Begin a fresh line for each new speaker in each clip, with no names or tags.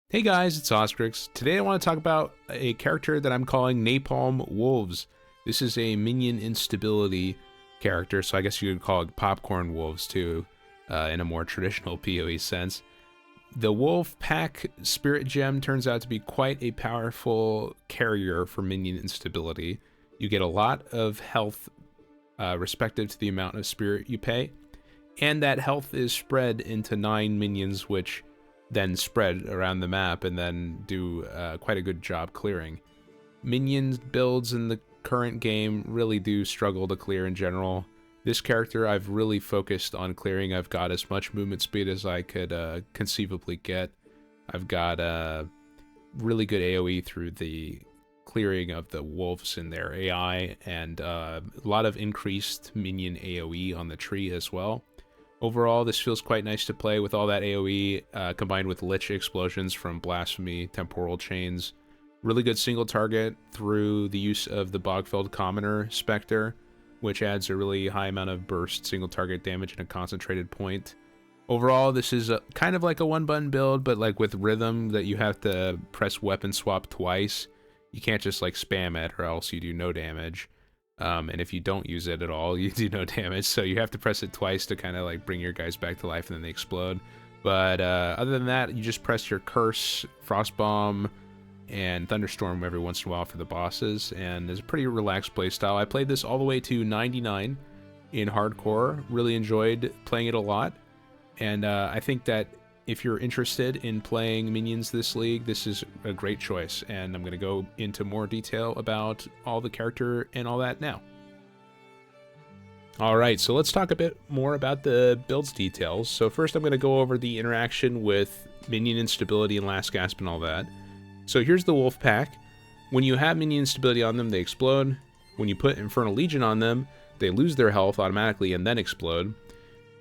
Hey guys, it's Oscrix. Today I want to talk about a character that I'm calling Napalm Wolves. This is a minion instability character, so I guess you could call it popcorn wolves too, in a more traditional PoE sense. The Wolf Pack Spirit Gem turns out to be quite a powerful carrier for minion instability. You get a lot of health respective to the amount of spirit you pay, and that health is spread into 9 minions, which then spread around the map and then do quite a good job clearing. Minion builds in the current game really do struggle to clear in general. This character I've really focused on clearing. I've got as much movement speed as I could conceivably get. I've got really good AoE through the clearing of the wolves in their AI, and a lot of increased minion AoE on the tree as well. Overall, this feels quite nice to play with all that AoE combined with Lich explosions from Blasphemy, Temporal Chains. Really good single target through the use of the Bogfelled Commoner Scepter, which adds a really high amount of burst single target damage in a concentrated point. Overall, this is kind of like a one-button build, but like with rhythm that you have to press weapon swap twice. You can't just like spam it or else you do no damage. And if you don't use it at all, you do no damage, so you have to press it twice to kind of like bring your guys back to life and then they explode. But other than that, you just press your Curse, Frostbomb, and Thunderstorm every once in a while for the bosses, and it's a pretty relaxed playstyle. I played this all the way to 99 in hardcore, really enjoyed playing it a lot, and I think that if you're interested in playing minions this league, this is a great choice, and I'm going to go into more detail about all the character and all that now. Alright, so let's talk a bit more about the build's details. So first I'm going to go over the interaction with minion instability and last gasp and all that. So here's the Wolf Pack. When you have minion instability on them, they explode. When you put Infernal Legion on them, they lose their health automatically and then explode.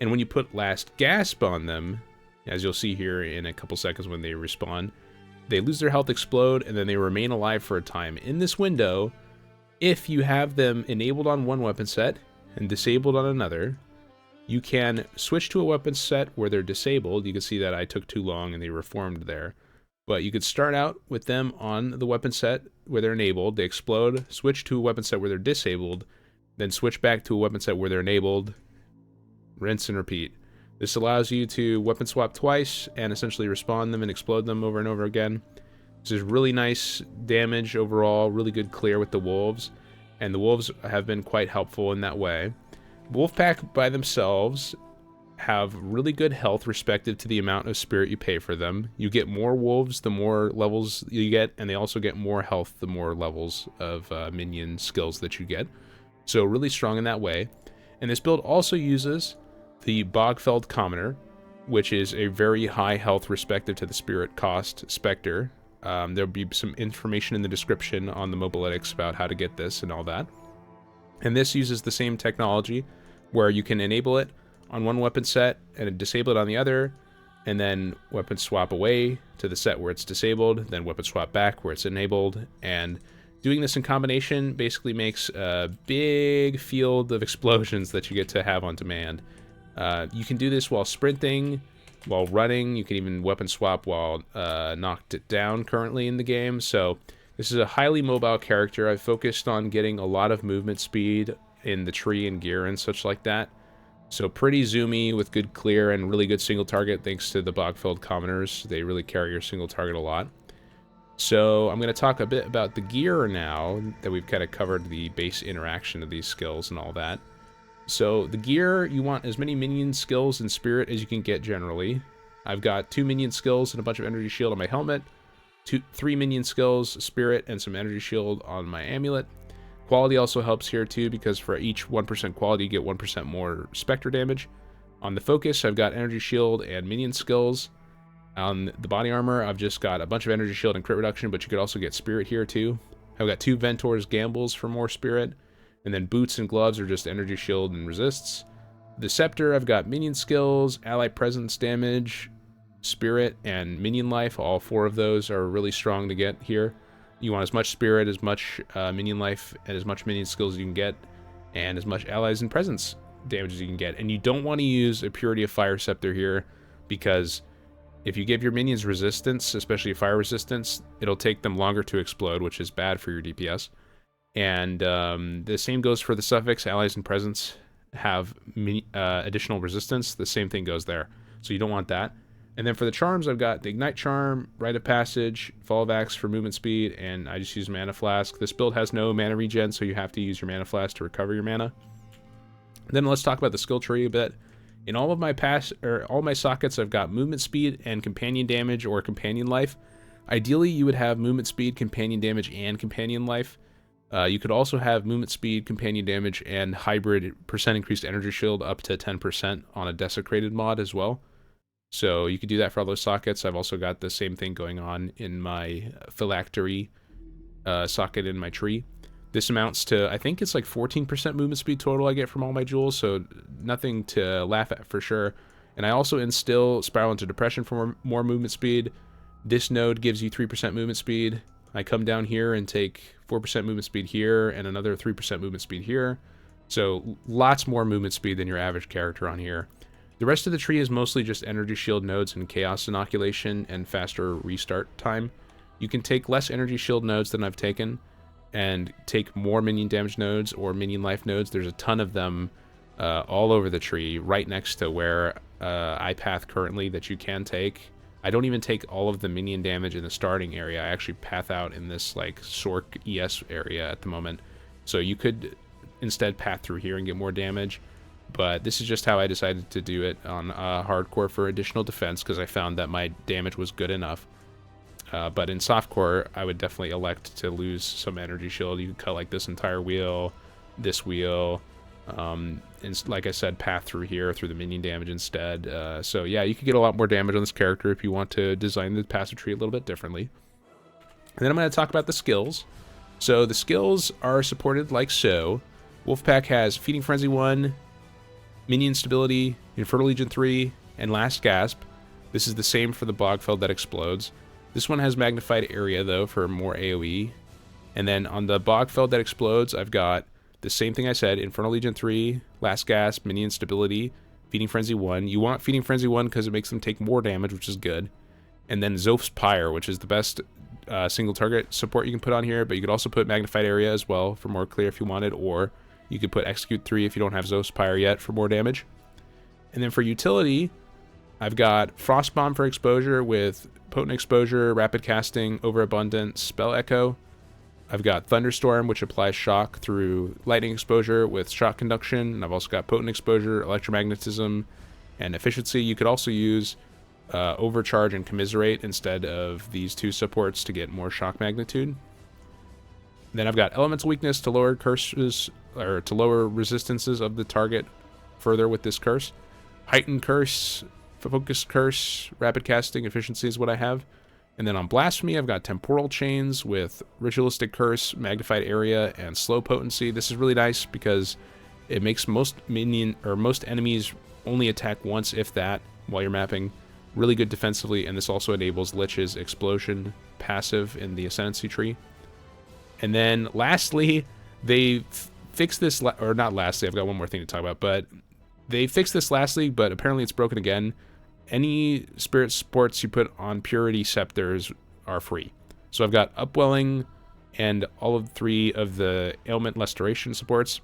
And when you put last gasp on them, as you'll see here in a couple seconds when they respawn, they lose their health, explode, and then they remain alive for a time. In this window, if you have them enabled on one weapon set and disabled on another, you can switch to a weapon set where they're disabled. You can see that I took too long and they reformed there. But you could start out with them on the weapon set where they're enabled, they explode, switch to a weapon set where they're disabled, then switch back to a weapon set where they're enabled, rinse and repeat. This allows you to weapon swap twice and essentially respawn them and explode them over and over again. This is really nice damage overall, really good clear with the wolves, and the wolves have been quite helpful in that way. Wolfpack by themselves have really good health respective to the amount of spirit you pay for them. You get more wolves the more levels you get, and they also get more health the more levels of minion skills that you get. So really strong in that way. And this build also uses the Bogfelled Commoner, which is a very high health respective to the spirit cost Scepter. There'll be some information in the description on the mobilytics about how to get this and all that. And this uses the same technology where you can enable it on one weapon set and disable it on the other, and then weapon swap away to the set where it's disabled, then weapon swap back where it's enabled, and doing this in combination basically makes a big field of explosions that you get to have on demand. You can do this while sprinting, while running. You can even weapon swap while knocked it down currently in the game. So this is a highly mobile character. I've focused on getting a lot of movement speed in the tree and gear and such like that. So pretty zoomy with good clear and really good single target thanks to the Bogfelled Commoners. They really carry your single target a lot. So I'm going to talk a bit about the gear now that we've kind of covered the base interaction of these skills and all that. So the gear, you want as many minion skills and spirit as you can get generally. I've got 2 minion skills and a bunch of energy shield on my helmet, 3 minion skills, spirit, and some energy shield on my amulet. Quality also helps here too, because for each 1% quality you get 1% more Scepter damage. On the focus, I've got energy shield and minion skills. On the body armor, I've just got a bunch of energy shield and crit reduction, but you could also get spirit here too. I've got 2 Ventor's Gambles for more spirit. And then boots and gloves are just energy shield and resists. The Scepter, I've got minion skills, ally presence damage, spirit, and minion life. All 4 of those are really strong to get here. You want as much spirit, as much minion life, and as much minion skills as you can get, and as much allies and presence damage as you can get. And you don't want to use a Purity of Fire Scepter here, because If you give your minions resistance, especially fire resistance, it'll take them longer to explode, which is bad for your DPS. And the same goes for the suffix. Allies and presence have additional resistance. The same thing goes there. So you don't want that. And then for the charms, I've got the Ignite Charm, Rite of Passage, Fall of Axe for movement speed, and I just use Mana Flask. This build has no mana regen, so you have to use your Mana Flask to recover your mana. Then let's talk about the skill tree a bit. In all of my all my sockets, I've got movement speed and companion damage or companion life. Ideally, you would have movement speed, companion damage, and companion life. You could also have movement speed, companion damage, and hybrid percent increased energy shield up to 10% on a desecrated mod as well. So you could do that for all those sockets. I've also got the same thing going on in my phylactery socket in my tree. This amounts to, I think it's like 14% movement speed total I get from all my jewels, so nothing to laugh at for sure. And I also instill Spiral into Depression for more movement speed. This node gives you 3% movement speed. I come down here and take 4% movement speed here and another 3% movement speed here. So lots more movement speed than your average character on here. The rest of the tree is mostly just energy shield nodes and chaos inoculation and faster restart time. You can take less energy shield nodes than I've taken and take more minion damage nodes or minion life nodes. There's a ton of them all over the tree right next to where I path currently that you can take. I don't even take all of the minion damage in the starting area. I actually path out in this like Sorc ES area at the moment. So you could instead path through here and get more damage. But this is just how I decided to do it on hardcore for additional defense because I found that my damage was good enough. But in softcore, I would definitely elect to lose some energy shield. You could cut like this entire wheel, this wheel, and like I said, path through here through the minion damage instead. So yeah, you could get a lot more damage on this character if you want to design the passive tree a little bit differently. And then I'm going to talk about the skills. So the skills are supported like so. Wolfpack has Feeding Frenzy 1, Minion Stability, Infernal Legion 3, and Last Gasp. This is the same for the Bogfeld that explodes. This one has Magnified Area, though, for more AoE. And then on the Bogfeld that explodes, I've got the same thing I said, Infernal Legion 3, Last Gasp, Minion Stability, Feeding Frenzy 1. You want Feeding Frenzy 1 because it makes them take more damage, which is good. And then Zoph's Pyre, which is the best single target support you can put on here, but you could also put Magnified Area as well for more clear if you wanted, or you could put Execute 3 if you don't have Zoph's Pyre yet for more damage. And then for utility, I've got Frostbomb for exposure with Potent Exposure, Rapid Casting, Overabundant, Spell Echo. I've got Thunderstorm, which applies shock through lightning exposure with shock conduction. And I've also got Potent Exposure, Electromagnetism, and Efficiency. You could also use Overcharge and Commiserate instead of these two supports to get more shock magnitude. Then I've got Elemental Weakness to lower curses, or to lower resistances of the target further with this curse. Heightened Curse, Focus Curse, Rapid Casting, Efficiency is what I have. And then on Blasphemy, I've got Temporal Chains with Ritualistic Curse, Magnified Area, and Slow Potency. This is really nice because it makes most enemies only attack once, if that, while you're mapping. Really good defensively, and this also enables Lich's Explosion passive in the Ascendancy tree. And then lastly, they fixed this, or not lastly, I've got one more thing to talk about, but they fixed this lastly, but apparently it's broken again. Any spirit supports you put on Purity Scepters are free. So I've got Upwelling and all of 3 of the Ailment Restoration supports.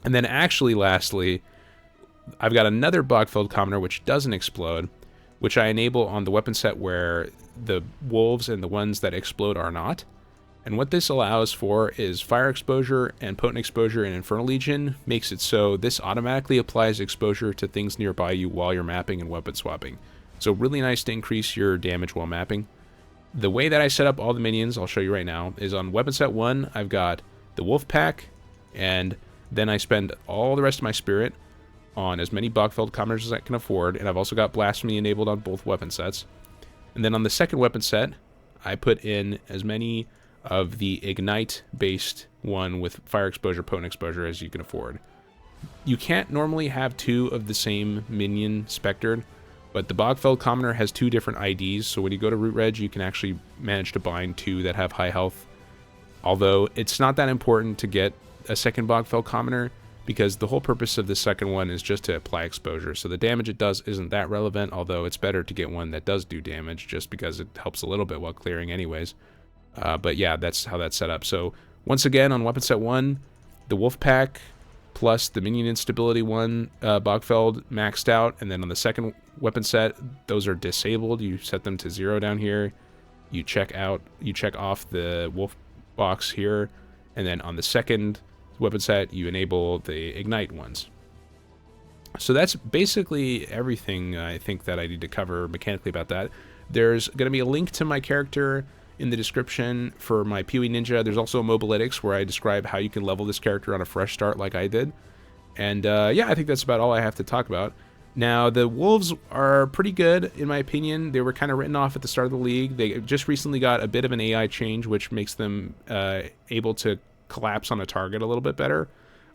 And then actually, lastly, I've got another Bogfeld Commoner which doesn't explode, which I enable on the weapon set where the wolves and the ones that explode are not. And what this allows for is fire exposure and potent exposure in Infernal Legion makes it so this automatically applies exposure to things nearby you while you're mapping and weapon swapping. So really nice to increase your damage while mapping. The way that I set up all the minions, I'll show you right now, is on weapon set 1, I've got the wolf pack, and then I spend all the rest of my spirit on as many Bogfeld Commoners as I can afford, and I've also got Blasphemy enabled on both weapon sets. And then on the second weapon set, I put in as many of the Ignite based one with fire exposure, potent exposure as you can afford. You can't normally have 2 of the same minion spectered, but the Bogfeld Commoner has 2 different IDs, so when you go to Root Reg, you can actually manage to bind 2 that have high health. Although it's not that important to get a second Bogfeld Commoner, because the whole purpose of the second one is just to apply exposure. So the damage it does isn't that relevant, although it's better to get one that does do damage just because it helps a little bit while clearing anyways. But yeah, that's how that's set up. So once again, on weapon set 1, the wolf pack plus the minion instability 1 Bogfeld maxed out, and then on the second weapon set, those are disabled. You set them to 0 down here. You check off the wolf box here, and then on the second weapon set, you enable the ignite ones. So that's basically everything I think that I need to cover mechanically about that. There's going to be a link to my character in the description for my PoE Ninja. There's also a Mobilytics where I describe how you can level this character on a fresh start like I did. And yeah, I think that's about all I have to talk about. Now, the Wolves are pretty good, in my opinion. They were kind of written off at the start of the league. They just recently got a bit of an AI change, which makes them able to collapse on a target a little bit better.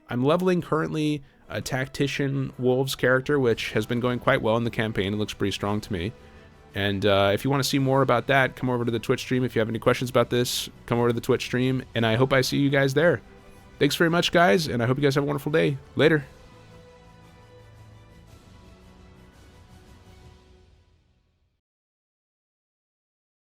I'm leveling currently a Tactician Wolves character, which has been going quite well in the campaign. It looks pretty strong to me. And if you want to see more about that, come over to the Twitch stream. If you have any questions about this, come over to the Twitch stream, and I hope I see you guys there. Thanks very much, guys, and I hope you guys have a wonderful day. Later.